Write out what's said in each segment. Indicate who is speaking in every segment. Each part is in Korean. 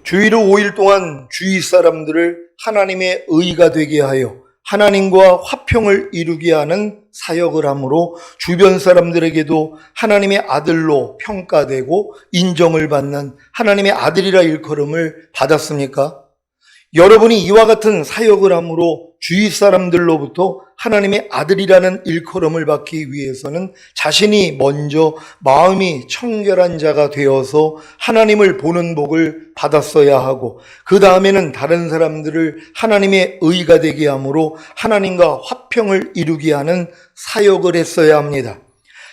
Speaker 1: 주일을 5일 동안 주위 사람들을 하나님의 의가 되게 하여 하나님과 화평을 이루게 하는 사역을 하므로 주변 사람들에게도 하나님의 아들로 평가되고 인정을 받는 하나님의 아들이라 일컬음을 받았습니까? 여러분이 이와 같은 사역을 함으로 주위 사람들로부터 하나님의 아들이라는 일컬음을 받기 위해서는 자신이 먼저 마음이 청결한 자가 되어서 하나님을 보는 복을 받았어야 하고, 그 다음에는 다른 사람들을 하나님의 의가 되게 함으로 하나님과 화평을 이루게 하는 사역을 했어야 합니다.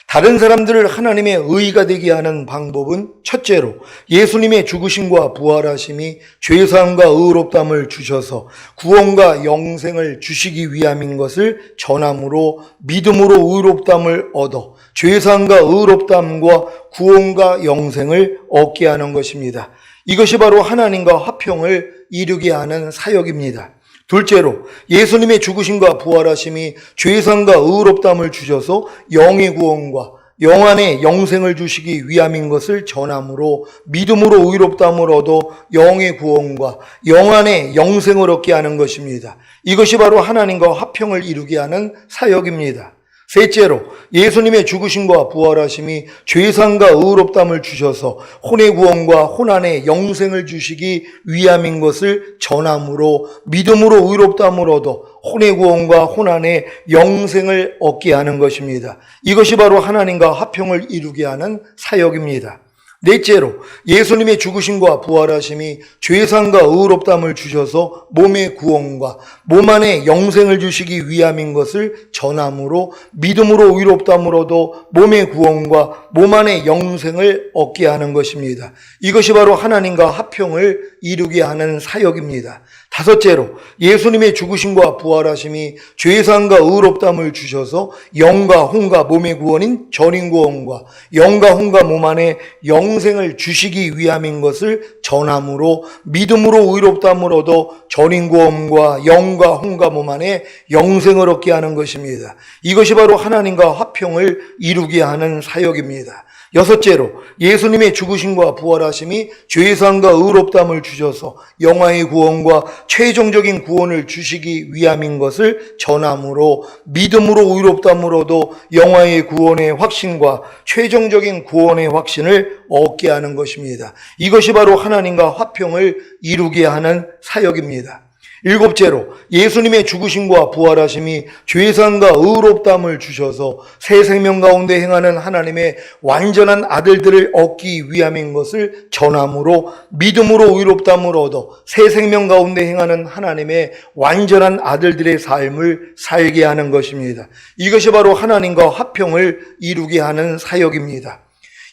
Speaker 1: 다른 사람들을 하나님의 의가 되게 하는 방법은 첫째로 예수님의 죽으심과 부활하심이 죄사함과 의롭다함을 주셔서 구원과 영생을 주시기 위함인 것을 전함으로 믿음으로 의롭다함을 얻어 죄사함과 의롭다함과 구원과 영생을 얻게 하는 것입니다. 이것이 바로 하나님과 화평을 이루게 하는 사역입니다. 둘째로 예수님의 죽으심과 부활하심이 죄사함과 의롭다함을 주셔서 영의 구원과 영안의 영생을 주시기 위함인 것을 전함으로 믿음으로 의롭다함을 얻어 영의 구원과 영안의 영생을 얻게 하는 것입니다. 이것이 바로 하나님과 화평을 이루게 하는 사역입니다. 셋째로 예수님의 죽으심과 부활하심이 죄사함과 의롭다함을 주셔서 혼의 구원과 혼안의 영생을 주시기 위함인 것을 전함으로 믿음으로 의롭다함을 얻어 혼의 구원과 혼안의 영생을 얻게 하는 것입니다. 이것이 바로 하나님과 화평을 이루게 하는 사역입니다. 넷째로 예수님의 죽으심과 부활하심이 죄사함과 의롭다함을 주셔서 몸의 구원과 몸 안에 영생을 주시기 위함인 것을 전함으로 믿음으로 의롭다함을 얻어 몸의 구원과 몸 안에 영생을 얻게 하는 것입니다. 이것이 바로 하나님과 화평을 이루게 하는 사역입니다. 다섯째로 예수님의 죽으심과 부활하심이 죄사함과 의롭다함을 주셔서 영과 혼과 몸의 구원인 전인구원과 영과 혼과 몸 안에 영생을 주시기 위함인 것을 전함으로 믿음으로 의롭다함을 얻어 전인구원과 영과 혼과 몸 안에 영생을 얻게 하는 것입니다. 이것이 바로 하나님과 화평을 이루게 하는 사역입니다. 여섯째로 예수님의 죽으심과 부활하심이 죄사함과 의롭다함을 주셔서 영화의 구원과 최종적인 구원을 주시기 위함인 것을 전함으로 믿음으로 의롭다함을 얻어 영화의 구원의 확신과 최종적인 구원의 확신을 얻게 하는 것입니다. 이것이 바로 하나님과 화평을 이루게 하는 사역입니다. 일곱째로 예수님의 죽으심과 부활하심이 죄사함과 의롭다함을 주셔서 새 생명 가운데 행하는 하나님의 완전한 아들들을 얻기 위함인 것을 전함으로 믿음으로 의롭다함을 얻어 새 생명 가운데 행하는 하나님의 완전한 아들들의 삶을 살게 하는 것입니다. 이것이 바로 하나님과 화평을 이루게 하는 사역입니다.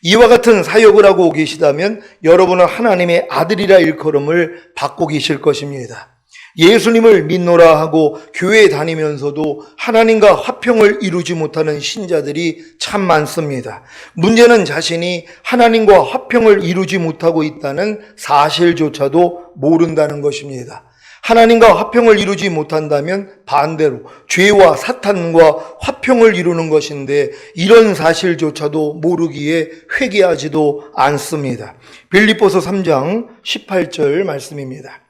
Speaker 1: 이와 같은 사역을 하고 계시다면 여러분은 하나님의 아들이라 일컬음을 받고 계실 것입니다. 예수님을 믿노라 하고 교회에 다니면서도 하나님과 화평을 이루지 못하는 신자들이 참 많습니다. 문제는 자신이 하나님과 화평을 이루지 못하고 있다는 사실조차도 모른다는 것입니다. 하나님과 화평을 이루지 못한다면 반대로 죄와 사탄과 화평을 이루는 것인데 이런 사실조차도 모르기에 회개하지도 않습니다. 빌립보서 3장 18절 말씀입니다.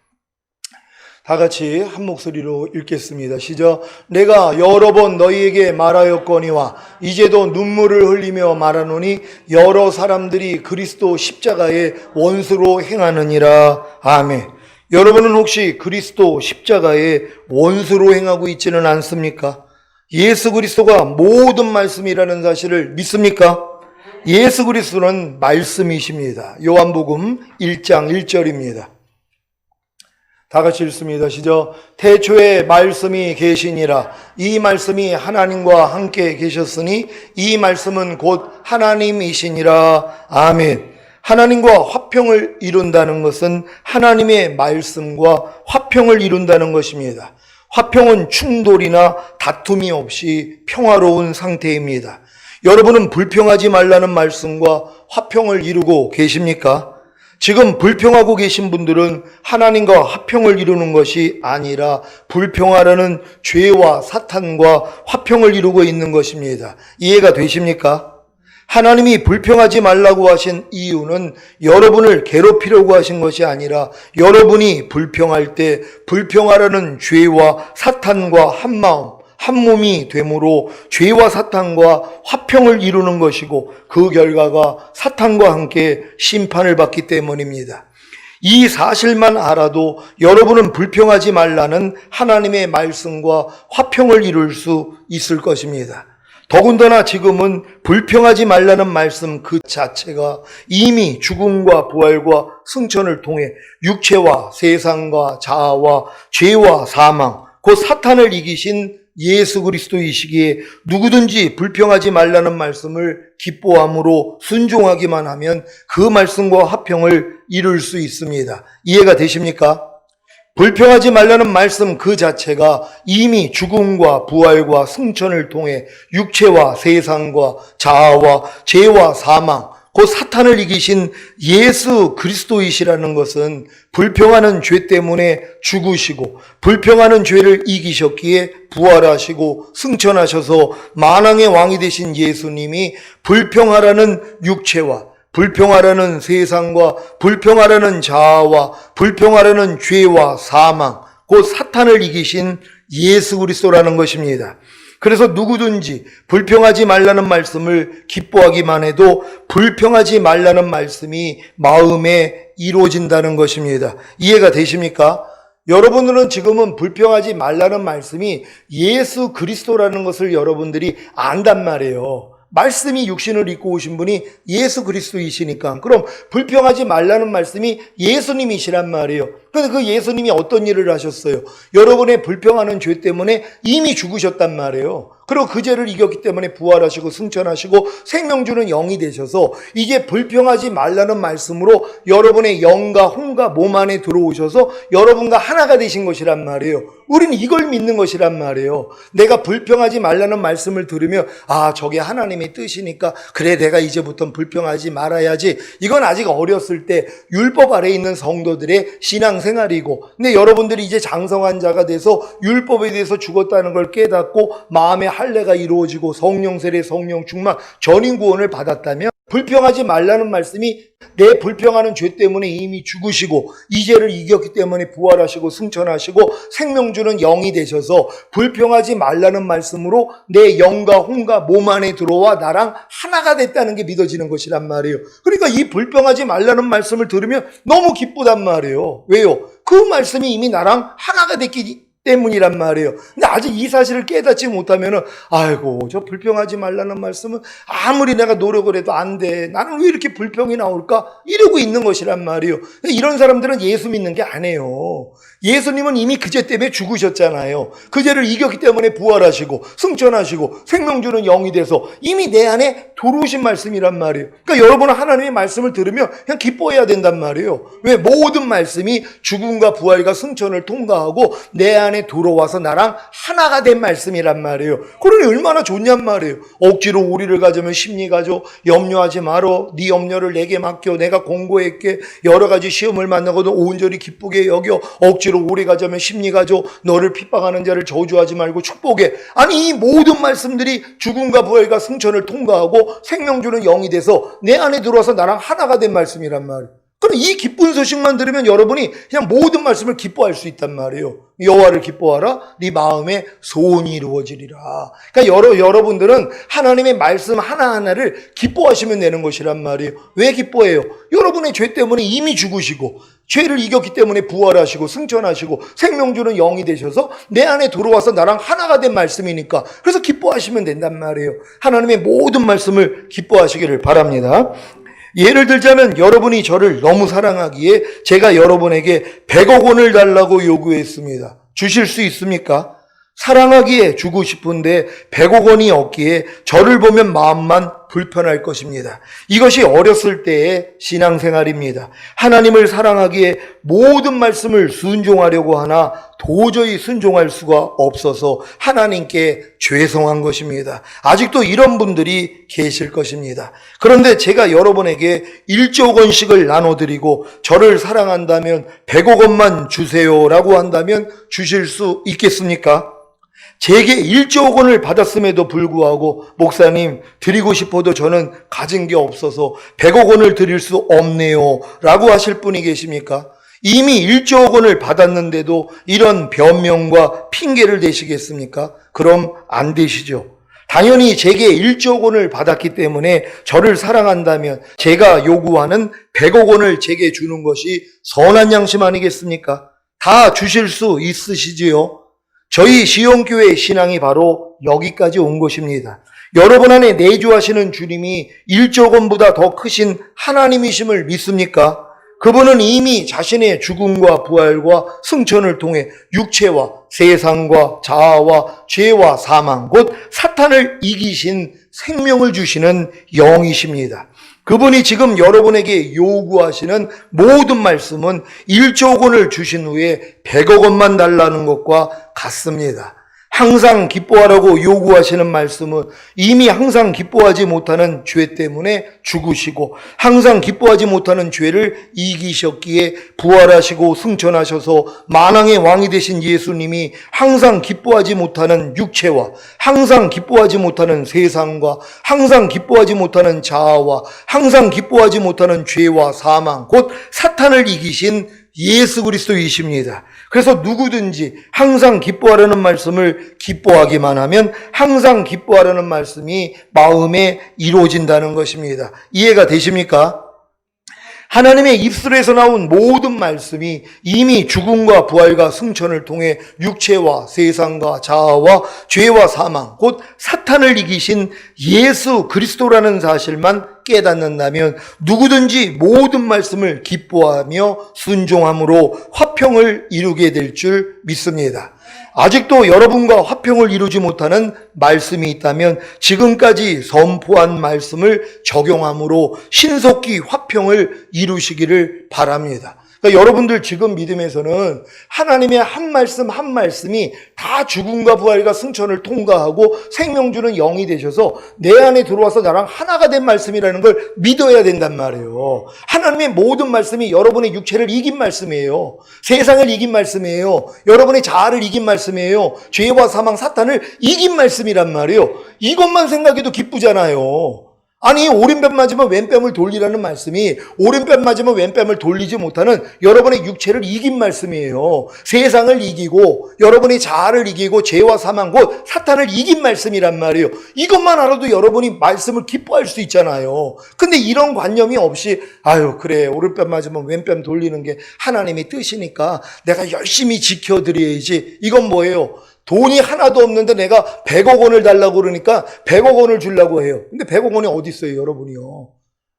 Speaker 1: 다 같이 한 목소리로 읽겠습니다. 시작. 내가 여러 번 너희에게 말하였거니와 이제도 눈물을 흘리며 말하노니 여러 사람들이 그리스도 십자가의 원수로 행하느니라. 아멘. 여러분은 혹시 그리스도 십자가의 원수로 행하고 있지는 않습니까? 예수 그리스도가 모든 말씀이라는 사실을 믿습니까? 예수 그리스도는 말씀이십니다. 요한복음 1장 1절입니다. 다 같이 읽습니다. 시작. 태초에 말씀이 계시니라. 이 말씀이 하나님과 함께 계셨으니 이 말씀은 곧 하나님이시니라. 아멘. 하나님과 화평을 이룬다는 것은 하나님의 말씀과 화평을 이룬다는 것입니다. 화평은 충돌이나 다툼이 없이 평화로운 상태입니다. 여러분은 불평하지 말라는 말씀과 화평을 이루고 계십니까? 지금 불평하고 계신 분들은 하나님과 화평을 이루는 것이 아니라 불평하려는 죄와 사탄과 화평을 이루고 있는 것입니다. 이해가 되십니까? 하나님이 불평하지 말라고 하신 이유는 여러분을 괴롭히려고 하신 것이 아니라 여러분이 불평할 때 불평하라는 죄와 사탄과 한 마음, 한 몸이 되므로 죄와 사탄과 화평을 이루는 것이고 그 결과가 사탄과 함께 심판을 받기 때문입니다. 이 사실만 알아도 여러분은 불평하지 말라는 하나님의 말씀과 화평을 이룰 수 있을 것입니다. 더군다나 지금은 불평하지 말라는 말씀 그 자체가 이미 죽음과 부활과 승천을 통해 육체와 세상과 자아와 죄와 사망, 곧 사탄을 이기신 예수 그리스도이시기에 누구든지 불평하지 말라는 말씀을 기뻐함으로 순종하기만 하면 그 말씀과 화평을 이룰 수 있습니다. 이해가 되십니까? 불평하지 말라는 말씀 그 자체가 이미 죽음과 부활과 승천을 통해 육체와 세상과 자아와 죄와 사망, 곧 사탄을 이기신 예수 그리스도이시라는 것은 불평하는 죄 때문에 죽으시고 불평하는 죄를 이기셨기에 부활하시고 승천하셔서 만왕의 왕이 되신 예수님이 불평하라는 육체와 불평하라는 세상과 불평하라는 자아와 불평하라는 죄와 사망, 곧 사탄을 이기신 예수 그리스도라는 것입니다. 그래서 누구든지 불평하지 말라는 말씀을 기뻐하기만 해도 불평하지 말라는 말씀이 마음에 이루어진다는 것입니다. 이해가 되십니까? 여러분들은 지금은 불평하지 말라는 말씀이 예수 그리스도라는 것을 여러분들이 안단 말이에요. 말씀이 육신을 입고 오신 분이 예수 그리스도이시니까. 그럼 불평하지 말라는 말씀이 예수님이시란 말이에요. 그런데 그 예수님이 어떤 일을 하셨어요? 여러분의 불평하는 죄 때문에 이미 죽으셨단 말이에요. 그리고 그 죄를 이겼기 때문에 부활하시고 승천하시고 생명 주는 영이 되셔서 이제 불평하지 말라는 말씀으로 여러분의 영과 혼과 몸 안에 들어오셔서 여러분과 하나가 되신 것이란 말이에요. 우리는 이걸 믿는 것이란 말이에요. 내가 불평하지 말라는 말씀을 들으면 저게 하나님의 뜻이니까 그래 내가 이제부터 불평하지 말아야지. 이건 아직 어렸을 때 율법 아래에 있는 성도들의 신앙생활이고, 근데 여러분들이 이제 장성한 자가 돼서 율법에 대해서 죽었다는 걸 깨닫고 마음의 할례가 이루어지고 성령 세례 성령 충만 전인 구원을 받았다면 불평하지 말라는 말씀이 내 불평하는 죄 때문에 이미 죽으시고 이 죄를 이겼기 때문에 부활하시고 승천하시고 생명 주는 영이 되셔서 불평하지 말라는 말씀으로 내 영과 혼과 몸 안에 들어와 나랑 하나가 됐다는 게 믿어지는 것이란 말이에요. 그러니까 이 불평하지 말라는 말씀을 들으면 너무 기쁘단 말이에요. 왜요? 그 말씀이 이미 나랑 하나가 됐기 때문이란 말이에요. 근데 아직 이 사실을 깨닫지 못하면은 저 불평하지 말라는 말씀은 아무리 내가 노력을 해도 안 돼. 나는 왜 이렇게 불평이 나올까? 이러고 있는 것이란 말이에요. 이런 사람들은 예수 믿는 게 아니에요. 예수님은 이미 그 죄 때문에 죽으셨잖아요. 그 죄를 이겼기 때문에 부활하시고 승천하시고 생명 주는 영이 돼서 이미 내 안에 들어오신 말씀이란 말이에요. 그러니까 여러분은 하나님의 말씀을 들으면 그냥 기뻐해야 된단 말이에요. 왜? 모든 말씀이 죽음과 부활과 승천을 통과하고 내 안에 들어와서 나랑 하나가 된 말씀이란 말이에요. 그러니 얼마나 좋냔 말이에요. 억지로 우리를 가져면 심리 가져. 염려하지 말어. 네 염려를 내게 맡겨. 내가 공고했게. 여러 가지 시험을 만나고도 온전히 기쁘게 여겨. 억지로 우리 가져면 심리 가져. 너를 핍박하는 자를 저주하지 말고 축복해. 아니 이 모든 말씀들이 죽음과 부활과 승천을 통과하고 생명 주는 영이 돼서 내 안에 들어와서 나랑 하나가 된 말씀이란 말이에요. 그럼 이 기쁜 소식만 들으면 여러분이 그냥 모든 말씀을 기뻐할 수 있단 말이에요. 여호와를 기뻐하라. 네 마음에 소원이 이루어지리라. 그러니까 여러분들은 하나님의 말씀 하나하나를 기뻐하시면 되는 것이란 말이에요. 왜 기뻐해요? 여러분의 죄 때문에 이미 죽으시고 죄를 이겼기 때문에 부활하시고 승천하시고 생명 주는 영이 되셔서 내 안에 들어와서 나랑 하나가 된 말씀이니까 그래서 기뻐하시면 된단 말이에요. 하나님의 모든 말씀을 기뻐하시기를 바랍니다. 예를 들자면 여러분이 저를 너무 사랑하기에 제가 여러분에게 100억 원을 달라고 요구했습니다. 주실 수 있습니까? 사랑하기에 주고 싶은데 100억 원이 없기에 저를 보면 마음만 불편할 것입니다. 이것이 어렸을 때의 신앙생활입니다. 하나님을 사랑하기에 모든 말씀을 순종하려고 하나 도저히 순종할 수가 없어서 하나님께 죄송한 것입니다. 아직도 이런 분들이 계실 것입니다. 그런데 제가 여러분에게 1조 원씩을 나눠드리고 저를 사랑한다면 100억 원만 주세요라고 한다면 주실 수 있겠습니까? 제게 1조 원을 받았음에도 불구하고 목사님 드리고 싶어도 저는 가진 게 없어서 100억 원을 드릴 수 없네요 라고 하실 분이 계십니까? 이미 1조 원을 받았는데도 이런 변명과 핑계를 대시겠습니까? 그럼 안 되시죠. 당연히 제게 1조 원을 받았기 때문에 저를 사랑한다면 제가 요구하는 100억 원을 제게 주는 것이 선한 양심 아니겠습니까? 다 주실 수 있으시지요? 저희 시온교회의 신앙이 바로 여기까지 온 것입니다. 여러분 안에 내주하시는 주님이 1조 원보다 더 크신 하나님이심을 믿습니까? 그분은 이미 자신의 죽음과 부활과 승천을 통해 육체와 세상과 자아와 죄와 사망, 곧 사탄을 이기신 생명을 주시는 영이십니다. 그분이 지금 여러분에게 요구하시는 모든 말씀은 1조 원을 주신 후에 100억 원만 달라는 것과 같습니다. 항상 기뻐하라고 요구하시는 말씀은 이미 항상 기뻐하지 못하는 죄 때문에 죽으시고 항상 기뻐하지 못하는 죄를 이기셨기에 부활하시고 승천하셔서 만왕의 왕이 되신 예수님이 항상 기뻐하지 못하는 육체와 항상 기뻐하지 못하는 세상과 항상 기뻐하지 못하는 자아와 항상 기뻐하지 못하는 죄와 사망, 곧 사탄을 이기신 예수 그리스도이십니다. 그래서 누구든지 항상 기뻐하려는 말씀을 기뻐하기만 하면 항상 기뻐하려는 말씀이 마음에 이루어진다는 것입니다. 이해가 되십니까? 하나님의 입술에서 나온 모든 말씀이 이미 죽음과 부활과 승천을 통해 육체와 세상과 자아와 죄와 사망, 곧 사탄을 이기신 예수 그리스도라는 사실만 깨닫는다면 누구든지 모든 말씀을 기뻐하며 순종함으로 화평을 이루게 될 줄 믿습니다. 아직도 여러분과 화평을 이루지 못하는 말씀이 있다면 지금까지 선포한 말씀을 적용함으로 신속히 화평을 이루시기를 바랍니다. 그러니까 여러분들 지금 믿음에서는 하나님의 한 말씀 한 말씀이 다 죽음과 부활과 승천을 통과하고 생명 주는 영이 되셔서 내 안에 들어와서 나랑 하나가 된 말씀이라는 걸 믿어야 된단 말이에요. 하나님의 모든 말씀이 여러분의 육체를 이긴 말씀이에요. 세상을 이긴 말씀이에요. 여러분의 자아를 이긴 말씀이에요. 죄와 사망, 사탄을 이긴 말씀이란 말이에요. 이것만 생각해도 기쁘잖아요. 아니, 오른뺨 맞으면 왼뺨을 돌리라는 말씀이 오른뺨 맞으면 왼뺨을 돌리지 못하는 여러분의 육체를 이긴 말씀이에요. 세상을 이기고 여러분의 자아를 이기고 죄와 사망, 곧 사탄을 이긴 말씀이란 말이에요. 이것만 알아도 여러분이 말씀을 기뻐할 수 있잖아요. 근데 이런 관념이 없이 아유 그래 오른뺨 맞으면 왼뺨 돌리는 게 하나님의 뜻이니까 내가 열심히 지켜드려야지. 이건 뭐예요? 돈이 하나도 없는데 내가 100억 원을 달라고 그러니까 100억 원을 주려고 해요. 근데 100억 원이 어디 있어요, 여러분이요?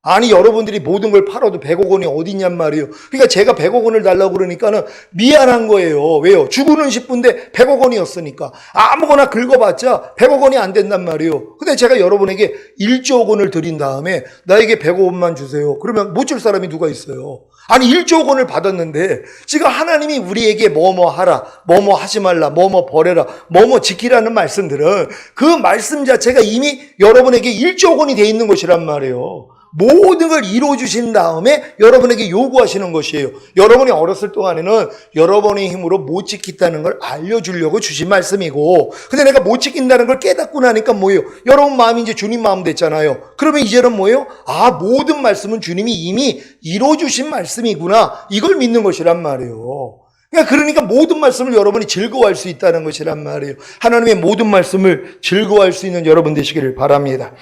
Speaker 1: 아니, 여러분들이 모든 걸 팔아도 100억 원이 어디 있냔 말이에요. 그러니까 제가 100억 원을 달라고 그러니까는 미안한 거예요. 왜요? 주고는 싶은데 100억 원이었으니까. 아무거나 긁어봤자 100억 원이 안 된단 말이에요. 근데 제가 여러분에게 1조 원을 드린 다음에 나에게 100억 원만 주세요. 그러면 못 줄 사람이 누가 있어요? 아니 1조 원을 받았는데 지금 하나님이 우리에게 뭐뭐 하라, 뭐뭐 하지 말라, 뭐뭐 버려라, 뭐뭐 지키라는 말씀들은 그 말씀 자체가 이미 여러분에게 1조 원이 돼 있는 것이란 말이에요. 모든 걸 이루어주신 다음에 여러분에게 요구하시는 것이에요. 여러분이 어렸을 동안에는 여러분의 힘으로 못 지켰다는 걸 알려주려고 주신 말씀이고, 근데 내가 못 지킨다는 걸 깨닫고 나니까 뭐예요? 여러분 마음이 이제 주님 마음 됐잖아요. 그러면 이제는 뭐예요? 아, 모든 말씀은 주님이 이미 이루어주신 말씀이구나, 이걸 믿는 것이란 말이에요. 그러니까 모든 말씀을 여러분이 즐거워할 수 있다는 것이란 말이에요. 하나님의 모든 말씀을 즐거워할 수 있는 여러분 되시기를 바랍니다.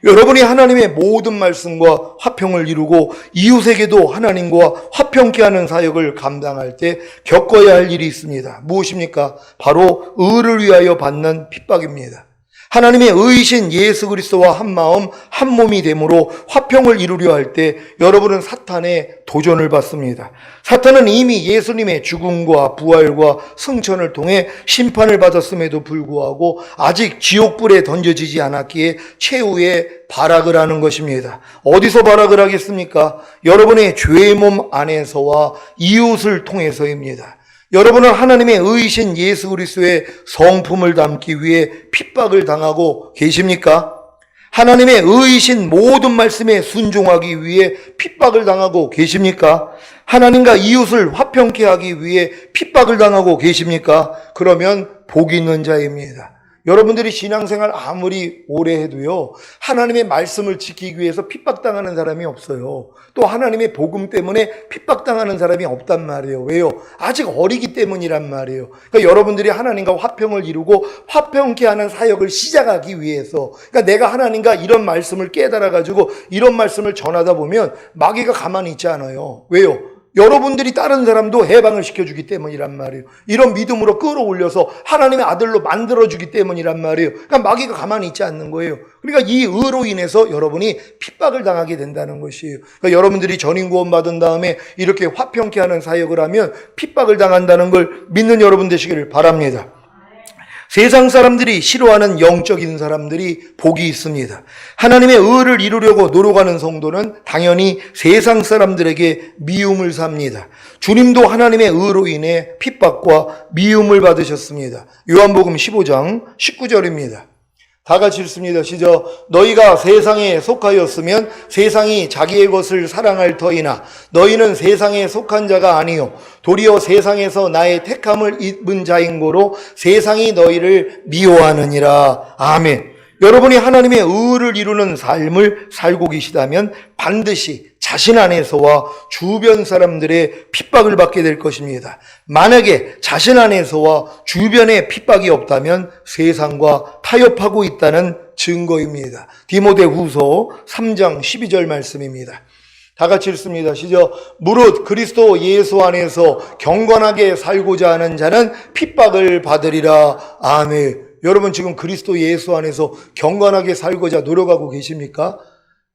Speaker 1: 여러분이 하나님의 모든 말씀과 화평을 이루고 이웃에게도 하나님과 화평케 하는 사역을 감당할 때 겪어야 할 일이 있습니다. 무엇입니까? 바로 의를 위하여 받는 핍박입니다. 하나님의 의이신 예수 그리스도와 한 마음 한 몸이 됨으로 화평을 이루려 할 때 여러분은 사탄의 도전을 받습니다. 사탄은 이미 예수님의 죽음과 부활과 승천을 통해 심판을 받았음에도 불구하고 아직 지옥불에 던져지지 않았기에 최후의 발악을 하는 것입니다. 어디서 발악을 하겠습니까? 여러분의 죄의 몸 안에서와 이웃을 통해서입니다. 여러분은 하나님의 의이신 예수 그리스도의 성품을 담기 위해 핍박을 당하고 계십니까? 하나님의 의이신 모든 말씀에 순종하기 위해 핍박을 당하고 계십니까? 하나님과 이웃을 화평케 하기 위해 핍박을 당하고 계십니까? 그러면 복 있는 자입니다. 여러분들이 신앙생활 아무리 오래 해도요, 하나님의 말씀을 지키기 위해서 핍박당하는 사람이 없어요. 또 하나님의 복음 때문에 핍박당하는 사람이 없단 말이에요. 왜요? 아직 어리기 때문이란 말이에요. 그러니까 여러분들이 하나님과 화평을 이루고 화평케 하는 사역을 시작하기 위해서, 그러니까 내가 하나님과 이런 말씀을 깨달아가지고 이런 말씀을 전하다 보면 마귀가 가만히 있지 않아요. 왜요? 여러분들이 다른 사람도 해방을 시켜주기 때문이란 말이에요. 이런 믿음으로 끌어올려서 하나님의 아들로 만들어주기 때문이란 말이에요. 그러니까 마귀가 가만히 있지 않는 거예요. 그러니까 이 의로 인해서 여러분이 핍박을 당하게 된다는 것이에요. 그러니까 여러분들이 전인 구원 받은 다음에 이렇게 화평케 하는 사역을 하면 핍박을 당한다는 걸 믿는 여러분 되시기를 바랍니다. 세상 사람들이 싫어하는 영적인 사람들이 복이 있습니다. 하나님의 의를 이루려고 노력하는 성도는 당연히 세상 사람들에게 미움을 삽니다. 주님도 하나님의 의로 인해 핍박과 미움을 받으셨습니다. 요한복음 15장 19절입니다. 다 같이 읽습니다. 시작. 너희가 세상에 속하였으면 세상이 자기의 것을 사랑할 터이나 너희는 세상에 속한 자가 아니요 도리어 세상에서 나의 택함을 입은 자인 고로 세상이 너희를 미워하느니라. 아멘. 여러분이 하나님의 의를 이루는 삶을 살고 계시다면 반드시 자신 안에서와 주변 사람들의 핍박을 받게 될 것입니다. 만약에 자신 안에서와 주변에 핍박이 없다면 세상과 타협하고 있다는 증거입니다. 디모데후서 3장 12절 말씀입니다. 다 같이 읽습니다. 시작. 무릇 그리스도 예수 안에서 경건하게 살고자 하는 자는 핍박을 받으리라. 아멘. 여러분 지금 그리스도 예수 안에서 경건하게 살고자 노력하고 계십니까?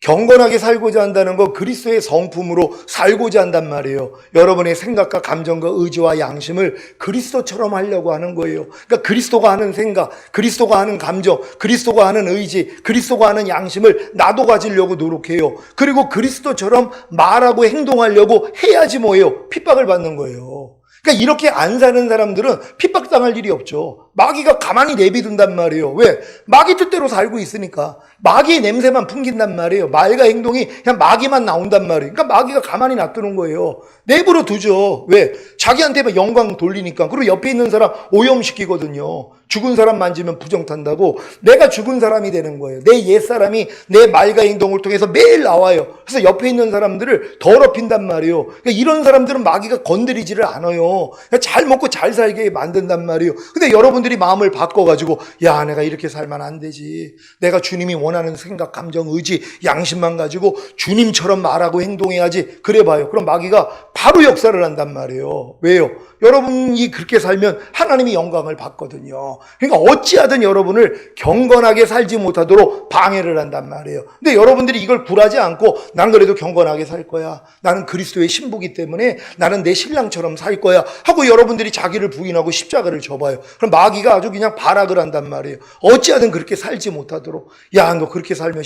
Speaker 1: 경건하게 살고자 한다는 건 그리스도의 성품으로 살고자 한단 말이에요. 여러분의 생각과 감정과 의지와 양심을 그리스도처럼 하려고 하는 거예요. 그러니까 그리스도가 하는 생각, 그리스도가 하는 감정, 그리스도가 하는 의지, 그리스도가 하는 양심을 나도 가지려고 노력해요. 그리고 그리스도처럼 말하고 행동하려고 해야지 뭐예요? 핍박을 받는 거예요. 그러니까 이렇게 안 사는 사람들은 핍박당할 일이 없죠. 마귀가 가만히 내비둔단 말이에요. 왜? 마귀 뜻대로 살고 있으니까. 마귀의 냄새만 풍긴단 말이에요. 말과 행동이 그냥 마귀만 나온단 말이에요. 그러니까 마귀가 가만히 놔두는 거예요. 내버려 두죠. 왜? 자기한테만 영광 돌리니까. 그리고 옆에 있는 사람 오염시키거든요. 죽은 사람 만지면 부정 탄다고. 내가 죽은 사람이 되는 거예요. 내 옛사람이 내 말과 행동을 통해서 매일 나와요. 그래서 옆에 있는 사람들을 더럽힌단 말이에요. 그러니까 이런 사람들은 마귀가 건드리지를 않아요. 그러니까 잘 먹고 잘 살게 만든단 말이에요. 근데 여러분들이 마음을 바꿔가지고 야, 내가 이렇게 살면 안 되지. 내가 주님이 원하는 생각, 감정, 의지, 양심만 가지고 주님처럼 말하고 행동해야지. 그래 봐요. 그럼 마귀가 바로 역사를 한단 말이에요. 왜요? 여러분이 그렇게 살면 하나님이 영광을 받거든요. 그러니까 어찌하든 여러분을 경건하게 살지 못하도록 방해를 한단 말이에요. 근데 여러분들이 이걸 굴하지 않고 난 그래도 경건하게 살 거야. 나는 그리스도의 신부기 때문에 나는 내 신랑처럼 살 거야 하고 여러분들이 자기를 부인하고 십자가를 져봐요. 그럼 마귀가 아주 그냥 발악을 한단 말이에요. 어찌하든 그렇게 살지 못하도록. 야, 너 그렇게 살면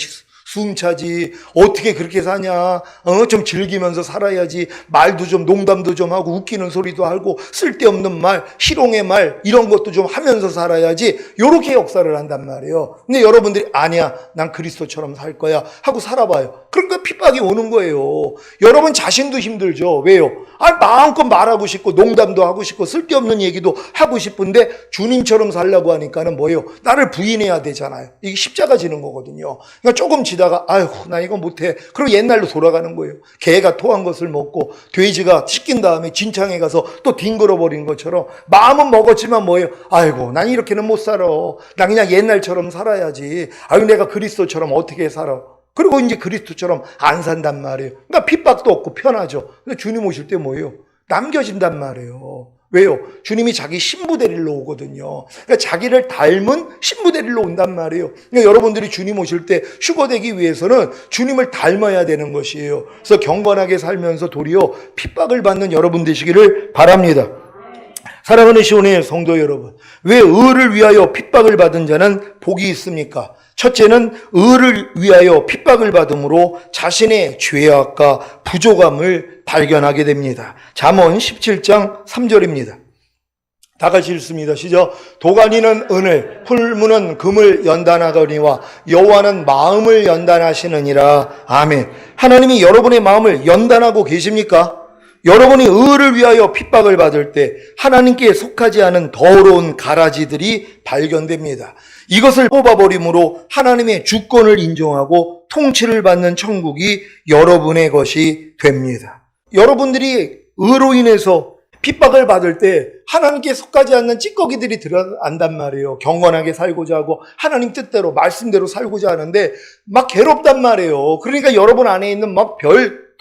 Speaker 1: 숨차지. 어떻게 그렇게 사냐? 좀 즐기면서 살아야지. 말도 좀 농담도 좀 하고 웃기는 소리도 하고 쓸데없는 말, 희롱의 말 이런 것도 좀 하면서 살아야지. 요렇게 역사를 한단 말이에요. 근데 여러분들이 아니야. 난 그리스도처럼 살 거야 하고 살아봐요. 그러니까 핍박이 오는 거예요. 여러분 자신도 힘들죠. 왜요? 마음껏 말하고 싶고 농담도 하고 싶고 쓸데없는 얘기도 하고 싶은데 주님처럼 살려고 하니까는 뭐예요? 나를 부인해야 되잖아요. 이게 십자가 지는 거거든요. 그러니까 조금 지다가 아이고 나 이거 못해. 그리고 옛날로 돌아가는 거예요. 개가 토한 것을 먹고 돼지가 씻긴 다음에 진창에 가서 또 뒹굴어 버린 것처럼 마음은 먹었지만 뭐예요? 아이고 난 이렇게는 못 살아. 난 그냥 옛날처럼 살아야지. 아유 내가 그리스도처럼 어떻게 살아. 그리고 이제 그리스도처럼 안 산단 말이에요. 그러니까 핍박도 없고 편하죠. 근데 주님 오실 때 뭐예요? 남겨진단 말이에요. 왜요? 주님이 자기 신부 데리러 오거든요. 그러니까 자기를 닮은 신부 데리러 온단 말이에요. 그러니까 여러분들이 주님 오실 때 휴거되기 위해서는 주님을 닮아야 되는 것이에요. 그래서 경건하게 살면서 도리어 핍박을 받는 여러분 되시기를 바랍니다. 사랑하는 시온의 성도 여러분, 왜 의를 위하여 핍박을 받은 자는 복이 있습니까? 첫째는 의를 위하여 핍박을 받음으로 자신의 죄악과 부족함을 발견하게 됩니다. 잠언 17장 3절입니다. 다 같이 읽습니다. 시작. 도가니는 은을, 풀무는 금을 연단하거니와 여호와는 마음을 연단하시느니라. 아멘. 하나님이 여러분의 마음을 연단하고 계십니까? 여러분이 의를 위하여 핍박을 받을 때 하나님께 속하지 않은 더러운 가라지들이 발견됩니다. 이것을 뽑아버림으로 하나님의 주권을 인정하고 통치를 받는 천국이 여러분의 것이 됩니다. 여러분들이 의로 인해서 핍박을 받을 때 하나님께 속하지 않는 찌꺼기들이 들어간단 말이에요. 경건하게 살고자 하고 하나님 뜻대로 말씀대로 살고자 하는데 막 괴롭단 말이에요. 그러니까 여러분 안에 있는 막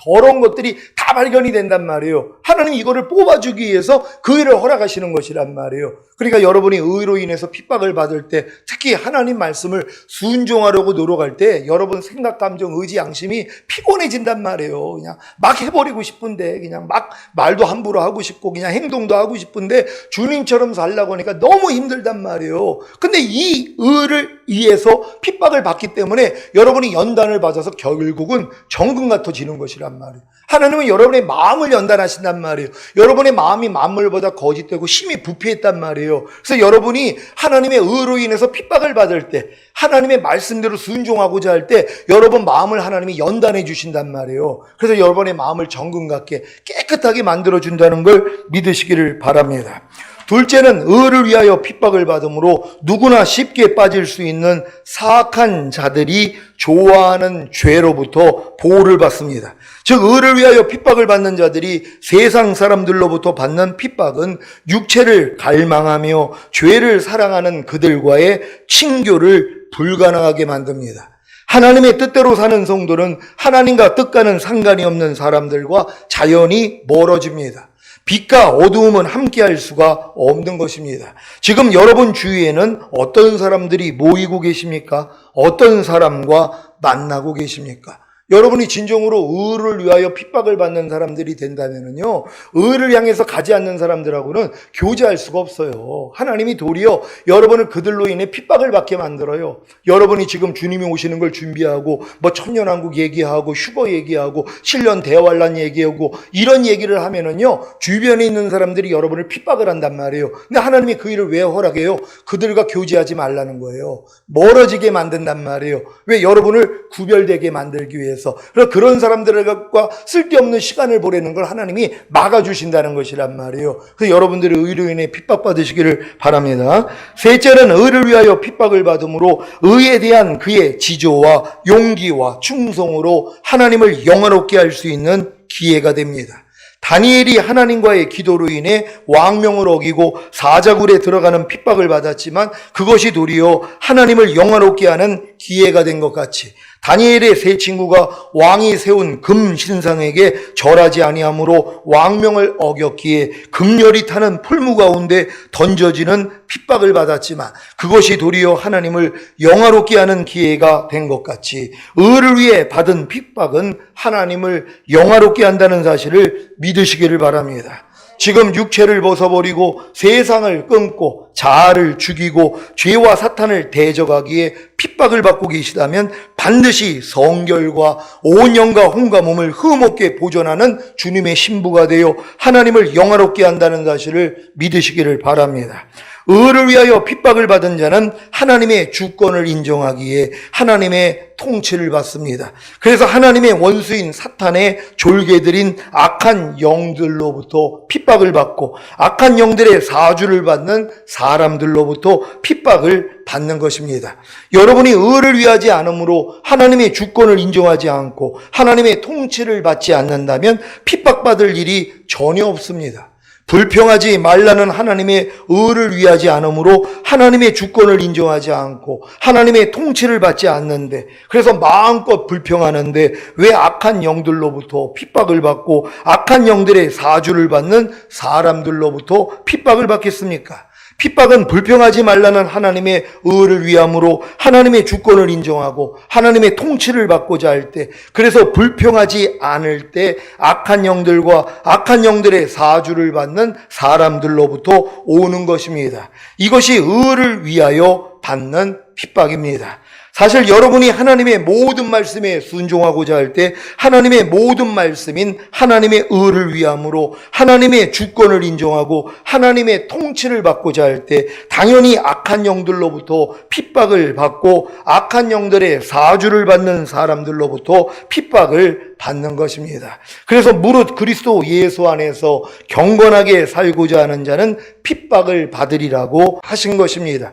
Speaker 1: 더러운 것들이 다 발견이 된단 말이에요. 하나님이 이거를 뽑아주기 위해서 그 일을 허락하시는 것이란 말이에요. 그러니까 여러분이 의로 인해서 핍박을 받을 때, 특히 하나님 말씀을 순종하려고 노력할 때 여러분 생각, 감정, 의지, 양심이 피곤해진단 말이에요. 그냥 막 해버리고 싶은데, 그냥 막 말도 함부로 하고 싶고 그냥 행동도 하고 싶은데 주님처럼 살려고 하니까 너무 힘들단 말이에요. 근데 이 의를 위해서 핍박을 받기 때문에 여러분이 연단을 받아서 결국은 정금 같아지는 것이란 말이에요. 하나님은 여러분의 마음을 연단하신단 말이에요. 여러분의 마음이 만물보다 거짓되고 심히 부패했단 말이에요. 그래서 여러분이 하나님의 의로 인해서 핍박을 받을 때, 하나님의 말씀대로 순종하고자 할 때 여러분 마음을 하나님이 연단해 주신단 말이에요. 그래서 여러분의 마음을 정금 같게 깨끗하게 만들어준다는 걸 믿으시기를 바랍니다. 둘째는 의를 위하여 핍박을 받음으로 누구나 쉽게 빠질 수 있는 사악한 자들이 좋아하는 죄로부터 보호를 받습니다. 즉 의를 위하여 핍박을 받는 자들이 세상 사람들로부터 받는 핍박은 육체를 갈망하며 죄를 사랑하는 그들과의 친교를 불가능하게 만듭니다. 하나님의 뜻대로 사는 성도는 하나님과 뜻과는 상관이 없는 사람들과 자연히 멀어집니다. 빛과 어두움은 함께할 수가 없는 것입니다. 지금 여러분 주위에는 어떤 사람들이 모이고 계십니까? 어떤 사람과 만나고 계십니까? 여러분이 진정으로 의를 위하여 핍박을 받는 사람들이 된다면요, 의를 향해서 가지 않는 사람들하고는 교제할 수가 없어요. 하나님이 도리어 여러분을 그들로 인해 핍박을 받게 만들어요. 여러분이 지금 주님이 오시는 걸 준비하고 뭐 천년왕국 얘기하고 휴거 얘기하고 7년 대환란 얘기하고 이런 얘기를 하면은요, 주변에 있는 사람들이 여러분을 핍박을 한단 말이에요. 근데 하나님이 그 일을 왜 허락해요? 그들과 교제하지 말라는 거예요. 멀어지게 만든단 말이에요. 왜? 여러분을 구별되게 만들기 위해서. 그래서 그런 사람들과 쓸데없는 시간을 보내는 걸 하나님이 막아주신다는 것이란 말이에요. 그래서 여러분들이 의로 인해 핍박받으시기를 바랍니다. 셋째는 의를 위하여 핍박을 받음으로 의에 대한 그의 지조와 용기와 충성으로 하나님을 영화롭게 할 수 있는 기회가 됩니다. 다니엘이 하나님과의 기도로 인해 왕명을 어기고 사자굴에 들어가는 핍박을 받았지만 그것이 도리어 하나님을 영화롭게 하는 기회가 된 것 같이 다니엘의 세 친구가 왕이 세운 금 신상에게 절하지 아니하므로 왕명을 어겼기에 금열이 타는 풀무 가운데 던져지는 핍박을 받았지만 그것이 도리어 하나님을 영화롭게 하는 기회가 된 것 같이 의를 위해 받은 핍박은 하나님을 영화롭게 한다는 사실을 믿으시기를 바랍니다. 지금 육체를 벗어버리고 세상을 끊고 자아를 죽이고 죄와 사탄을 대적하기에 핍박을 받고 계시다면 반드시 성결과 온 영과 혼과 몸을 흠없게 보존하는 주님의 신부가 되어 하나님을 영화롭게 한다는 사실을 믿으시기를 바랍니다. 의를 위하여 핍박을 받은 자는 하나님의 주권을 인정하기에 하나님의 통치를 받습니다. 그래서 하나님의 원수인 사탄의 졸개들인 악한 영들로부터 핍박을 받고 악한 영들의 사주를 받는 사람들로부터 핍박을 받는 것입니다. 여러분이 의를 위하지 않으므로 하나님의 주권을 인정하지 않고 하나님의 통치를 받지 않는다면 핍박받을 일이 전혀 없습니다. 불평하지 말라는 하나님의 의를 위하지 않으므로 하나님의 주권을 인정하지 않고 하나님의 통치를 받지 않는데 그래서 마음껏 불평하는데 왜 악한 영들로부터 핍박을 받고 악한 영들의 사주를 받는 사람들로부터 핍박을 받겠습니까? 핍박은 불평하지 말라는 하나님의 의를 위함으로 하나님의 주권을 인정하고 하나님의 통치를 받고자 할 때 그래서 불평하지 않을 때 악한 영들과 악한 영들의 사주를 받는 사람들로부터 오는 것입니다. 이것이 의를 위하여 받는 핍박입니다. 사실 여러분이 하나님의 모든 말씀에 순종하고자 할 때 하나님의 모든 말씀인 하나님의 의를 위함으로 하나님의 주권을 인정하고 하나님의 통치를 받고자 할 때 당연히 악한 영들로부터 핍박을 받고 악한 영들의 사주를 받는 사람들로부터 핍박을 받는 것입니다. 그래서 무릇 그리스도 예수 안에서 경건하게 살고자 하는 자는 핍박을 받으리라고 하신 것입니다.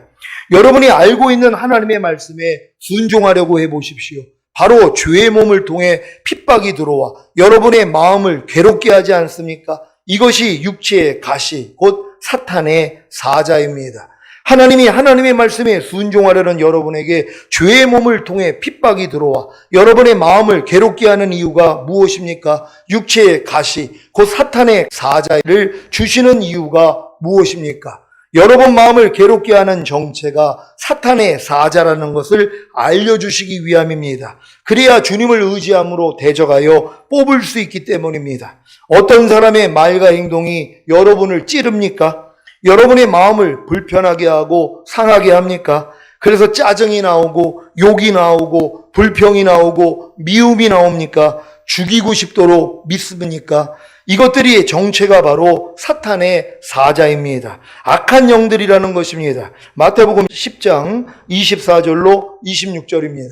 Speaker 1: 여러분이 알고 있는 하나님의 말씀에 순종하려고 해보십시오. 바로 죄의 몸을 통해 핍박이 들어와 여러분의 마음을 괴롭게 하지 않습니까? 이것이 육체의 가시, 곧 사탄의 사자입니다. 하나님이 하나님의 말씀에 순종하려는 여러분에게 죄의 몸을 통해 핍박이 들어와 여러분의 마음을 괴롭게 하는 이유가 무엇입니까? 육체의 가시, 곧 사탄의 사자를 주시는 이유가 무엇입니까? 여러분 마음을 괴롭게 하는 정체가 사탄의 사자라는 것을 알려주시기 위함입니다. 그래야 주님을 의지함으로 대적하여 뽑을 수 있기 때문입니다. 어떤 사람의 말과 행동이 여러분을 찌릅니까? 여러분의 마음을 불편하게 하고 상하게 합니까? 그래서 짜증이 나오고 욕이 나오고 불평이 나오고 미움이 나옵니까? 죽이고 싶도록 믿습니까? 이것들이 정체가 바로 사탄의 사자입니다. 악한 영들이라는 것입니다. 마태복음 10장 24절로 26절입니다.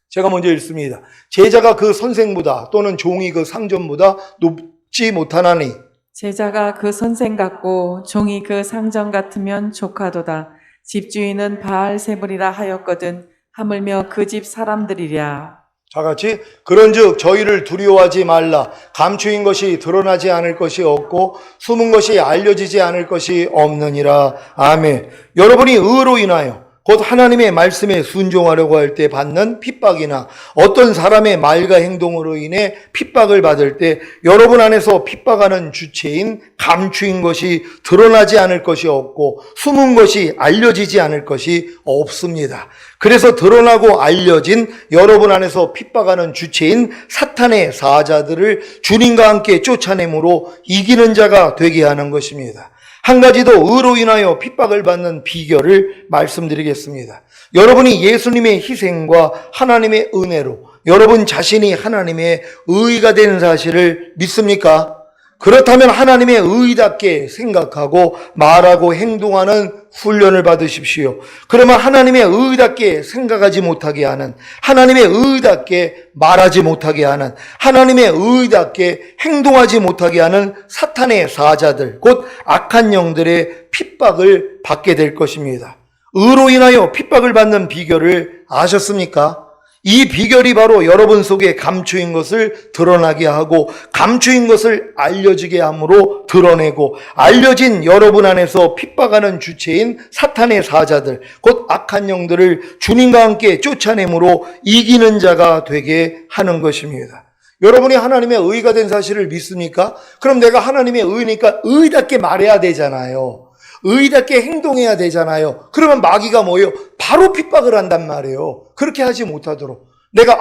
Speaker 1: 제가 먼저 읽습니다. 제자가 그 선생보다 또는 종이 그 상전보다 높지 못하나니
Speaker 2: 제자가 그 선생 같고 종이 그 상전 같으면 족하도다. 집주인은 바알세불이라 하였거든 하물며 그 집 사람들이랴.
Speaker 1: 다 같이 그런즉 저희를 두려워하지 말라. 감추인 것이 드러나지 않을 것이 없고 숨은 것이 알려지지 않을 것이 없느니라. 아멘. 여러분이 의로 인하여 곧 하나님의 말씀에 순종하려고 할 때 받는 핍박이나 어떤 사람의 말과 행동으로 인해 핍박을 받을 때 여러분 안에서 핍박하는 주체인 감추인 것이 드러나지 않을 것이 없고 숨은 것이 알려지지 않을 것이 없습니다. 그래서 드러나고 알려진 여러분 안에서 핍박하는 주체인 사탄의 사자들을 주님과 함께 쫓아내므로 이기는 자가 되게 하는 것입니다. 한 가지 더 의로 인하여 핍박을 받는 비결을 말씀드리겠습니다. 여러분이 예수님의 희생과 하나님의 은혜로 여러분 자신이 하나님의 의가 된 사실을 믿습니까? 그렇다면 하나님의 의답게 생각하고 말하고 행동하는 훈련을 받으십시오. 그러면 하나님의 의답게 생각하지 못하게 하는, 하나님의 의답게 말하지 못하게 하는, 하나님의 의답게 행동하지 못하게 하는 사탄의 사자들, 곧 악한 영들의 핍박을 받게 될 것입니다. 의로 인하여 핍박을 받는 비결을 아셨습니까? 이 비결이 바로 여러분 속에 감추인 것을 드러나게 하고 감추인 것을 알려지게 함으로 드러내고 알려진 여러분 안에서 핍박하는 주체인 사탄의 사자들, 곧 악한 영들을 주님과 함께 쫓아내므로 이기는 자가 되게 하는 것입니다. 여러분이 하나님의 의가 된 사실을 믿습니까? 그럼 내가 하나님의 의니까 의답게 말해야 되잖아요. 의답게 행동해야 되잖아요. 그러면 마귀가 뭐예요? 바로 핍박을 한단 말이에요. 그렇게 하지 못하도록. 내가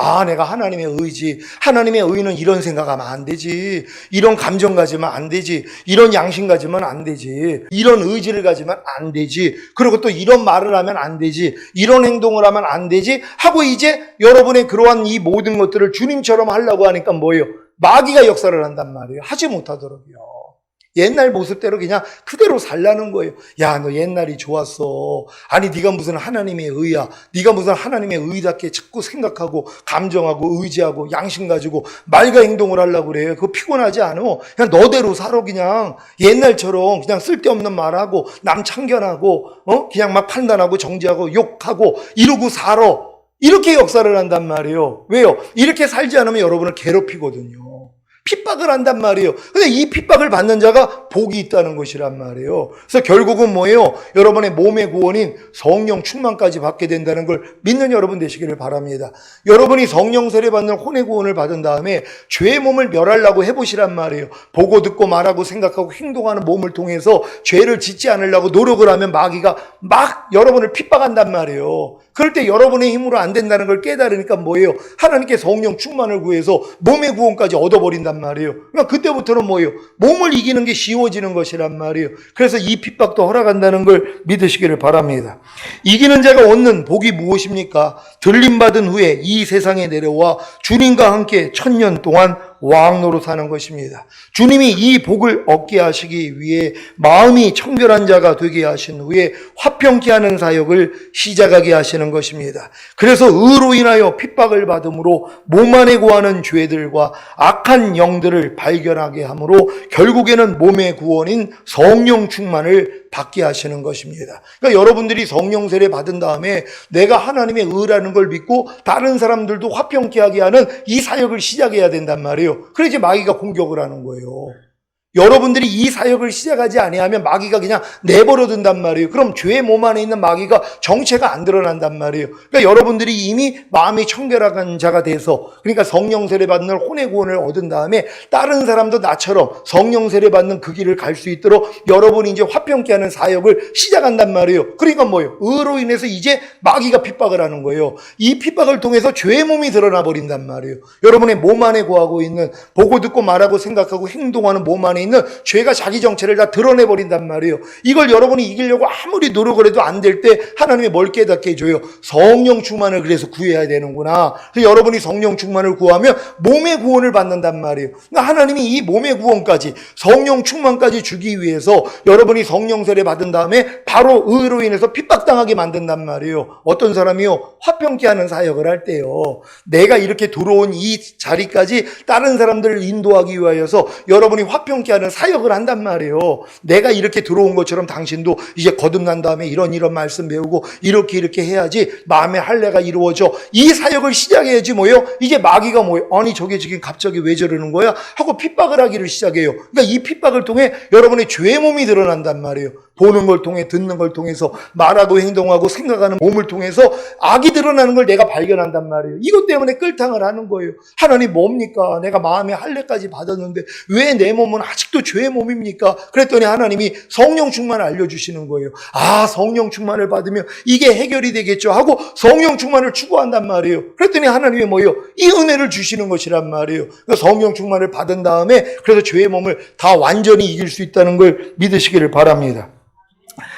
Speaker 1: 하나님의 의지. 하나님의 의는 이런 생각하면 안 되지. 이런 감정 가지면 안 되지. 이런 양심 가지면 안 되지. 이런 의지를 가지면 안 되지. 그리고 또 이런 말을 하면 안 되지. 이런 행동을 하면 안 되지. 하고 이제 여러분의 그러한 이 모든 것들을 주님처럼 하려고 하니까 뭐예요? 마귀가 역사를 한단 말이에요. 하지 못하도록요. 옛날 모습대로 그냥 그대로 살라는 거예요. 야, 너 옛날이 좋았어. 아니 네가 무슨 하나님의 의야. 네가 무슨 하나님의 의답게 자꾸 생각하고 감정하고 의지하고 양심 가지고 말과 행동을 하려고 그래요. 그거 피곤하지 않아? 그냥 너대로 살아. 그냥 옛날처럼 그냥 쓸데없는 말하고 남 참견하고 그냥 막 판단하고 정죄하고 욕하고 이러고 살아. 이렇게 역사를 한단 말이에요. 왜요? 이렇게 살지 않으면 여러분을 괴롭히거든요. 핍박을 한단 말이에요. 근데 이 핍박을 받는 자가 복이 있다는 것이란 말이에요. 그래서 결국은 뭐예요? 여러분의 몸의 구원인 성령 충만까지 받게 된다는 걸 믿는 여러분 되시기를 바랍니다. 여러분이 성령 세례 받는 혼의 구원을 받은 다음에 죄의 몸을 멸하려고 해보시란 말이에요. 보고 듣고 말하고 생각하고 행동하는 몸을 통해서 죄를 짓지 않으려고 노력을 하면 마귀가 막 여러분을 핍박한단 말이에요. 그럴 때 여러분의 힘으로 안 된다는 걸 깨달으니까 뭐예요? 하나님께 성령 충만을 구해서 몸의 구원까지 얻어버린다. 된단 말이에요. 그러니까 그때부터는 뭐예요? 몸을 이기는 게 쉬워지는 것이란 말이에요. 그래서 이 핍박도 허락한다는 걸 믿으시기를 바랍니다. 이기는 자가 얻는 복이 무엇입니까? 들림받은 후에 이 세상에 내려와 주님과 함께 1000년 동안 왕노로 사는 것입니다. 주님이 이 복을 얻게 하시기 위해 마음이 청결한 자가 되게 하신 후에 화평케 하는 사역을 시작하게 하시는 것입니다. 그래서 의로 인하여 핍박을 받음으로 몸 안에 고하는 죄들과 악한 영들을 발견하게 하므로 결국에는 몸의 구원인 성령 충만을 받게 하시는 것입니다. 그러니까 여러분들이 성령 세례 받은 다음에 내가 하나님의 의라는 걸 믿고 다른 사람들도 화평케 하게 하는 이 사역을 시작해야 된단 말이에요. 그래야지 마귀가 공격을 하는 거예요. 여러분들이 이 사역을 시작하지 아니하면 마귀가 그냥 내버려 둔단 말이에요. 그럼 죄의 몸 안에 있는 마귀가 정체가 안 드러난단 말이에요. 그러니까 여러분들이 이미 마음이 청결한 자가 돼서, 그러니까 성령 세례 받는 혼의 구원을 얻은 다음에 다른 사람도 나처럼 성령 세례 받는 그 길을 갈 수 있도록 여러분이 이제 화평케 하는 사역을 시작한단 말이에요. 그러니까 뭐예요? 의로 인해서 이제 마귀가 핍박을 하는 거예요. 이 핍박을 통해서 죄의 몸이 드러나 버린단 말이에요. 여러분의 몸 안에 거하고 있는, 보고 듣고 말하고 생각하고 행동하는 몸 안에 있는 죄가 자기 정체를 다 드러내버린단 말이에요. 이걸 여러분이 이기려고 아무리 노력을 해도 안 될 때 하나님이 뭘 깨닫게 해줘요? 성령 충만을 그래서 구해야 되는구나. 그래서 여러분이 성령 충만을 구하면 몸의 구원을 받는단 말이에요. 그러니까 하나님이 이 몸의 구원까지, 성령 충만까지 주기 위해서 여러분이 성령 세례 받은 다음에 바로 의로 인해서 핍박당하게 만든단 말이에요. 어떤 사람이요? 화평케 하는 사역을 할 때요, 내가 이렇게 들어온 이 자리까지 다른 사람들을 인도하기 위하여서 여러분이 화평케 하는 사역을 한단 말이에요. 내가 이렇게 들어온 것처럼 당신도 이제 거듭난 다음에 이런 말씀 배우고 이렇게 해야지 마음의 할례가 이루어져. 이 사역을 시작해야지 뭐예요? 이제 마귀가 뭐예요? 아니 저게 지금 갑자기 왜 저러는 거야? 하고 핍박을 하기를 시작해요. 그러니까 이 핍박을 통해 여러분의 죄의 몸이 드러난단 말이에요. 보는 걸 통해, 듣는 걸 통해서, 말하고 행동하고 생각하는 몸을 통해서 악이 드러나는 걸 내가 발견한단 말이에요. 이것 때문에 끌탕을 하는 거예요. 하나님 뭡니까? 내가 마음의 할례까지 받았는데 왜 내 몸은 아직도 죄의 몸입니까? 그랬더니 하나님이 성령 충만을 알려주시는 거예요. 아, 성령 충만을 받으면 이게 해결이 되겠죠 하고 성령 충만을 추구한단 말이에요. 그랬더니 하나님이 뭐예요? 이 은혜를 주시는 것이란 말이에요. 그러니까 성령 충만을 받은 다음에 그래서 죄의 몸을 다 완전히 이길 수 있다는 걸 믿으시기를 바랍니다.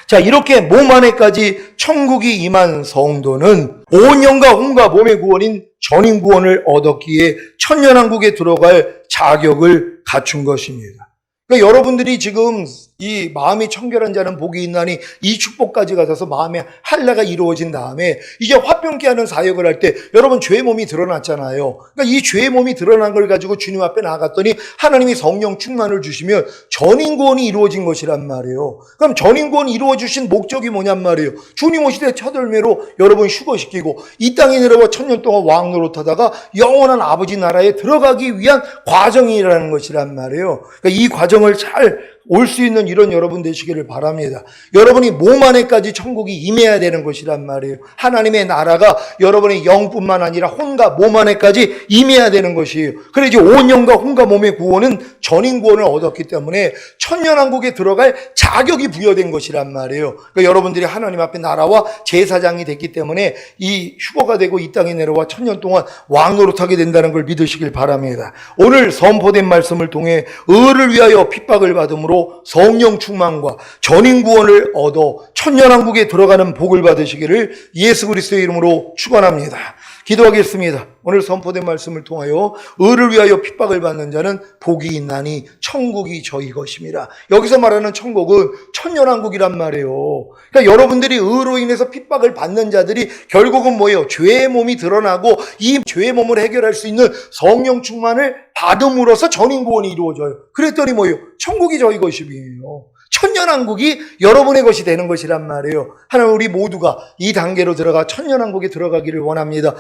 Speaker 1: 자, 이렇게 몸 안에까지 천국이 임한 성도는 온 영과 혼과 몸의 구원인 전인 구원을 얻었기에 천년왕국에 들어갈 자격을 갖춘 것입니다. 그러니까 여러분들이 지금 이 마음이 청결한 자는 복이 있나니 이 축복까지 가져서 마음의 할례가 이루어진 다음에 이제 화평케 하는 사역을 할 때 여러분 죄의 몸이 드러났잖아요. 그러니까 이 죄의 몸이 드러난 걸 가지고 주님 앞에 나아갔더니 하나님이 성령 충만을 주시면 전인구원이 이루어진 것이란 말이에요. 그럼 전인구원이 이루어주신 목적이 뭐냔 말이에요. 주님 오실 때 첫 열매로 여러분 휴거시키고 이 땅에 내려와 1000년 동안 왕노릇하다가 영원한 아버지 나라에 들어가기 위한 과정이라는 것이란 말이에요. 그러니까 이 과정을 잘 올 수 있는 이런 여러분 되시기를 바랍니다. 여러분이 몸 안에까지 천국이 임해야 되는 것이란 말이에요. 하나님의 나라가 여러분의 영뿐만 아니라 혼과 몸 안에까지 임해야 되는 것이에요. 그래서 온 영과 혼과 몸의 구원은 전인 구원을 얻었기 때문에 천년왕국에 들어갈 자격이 부여된 것이란 말이에요. 그러니까 여러분들이 하나님 앞에 나라와 제사장이 됐기 때문에 이 휴거가 되고 이 땅에 내려와 1000년 동안 왕노릇하게 된다는 걸 믿으시길 바랍니다. 오늘 선포된 말씀을 통해 의를 위하여 핍박을 받음으로 성령 충만과 전인 구원을 얻어 천년왕국에 들어가는 복을 받으시기를 예수 그리스도의 이름으로 축원합니다. 기도하겠습니다. 오늘 선포된 말씀을 통하여 의를 위하여 핍박을 받는 자는 복이 있나니 천국이 저희 것입니다. 여기서 말하는 천국은 천년왕국이란 말이에요. 그러니까 여러분들이 의로 인해서 핍박을 받는 자들이 결국은 뭐예요? 죄의 몸이 드러나고 이 죄의 몸을 해결할 수 있는 성령 충만을 받음으로써 전인구원이 이루어져요. 그랬더니 뭐예요? 천국이 저희 것이에요. 천년왕국이 여러분의 것이 되는 것이란 말이에요. 하나님, 우리 모두가 이 단계로 들어가 천년왕국에 들어가기를 원합니다.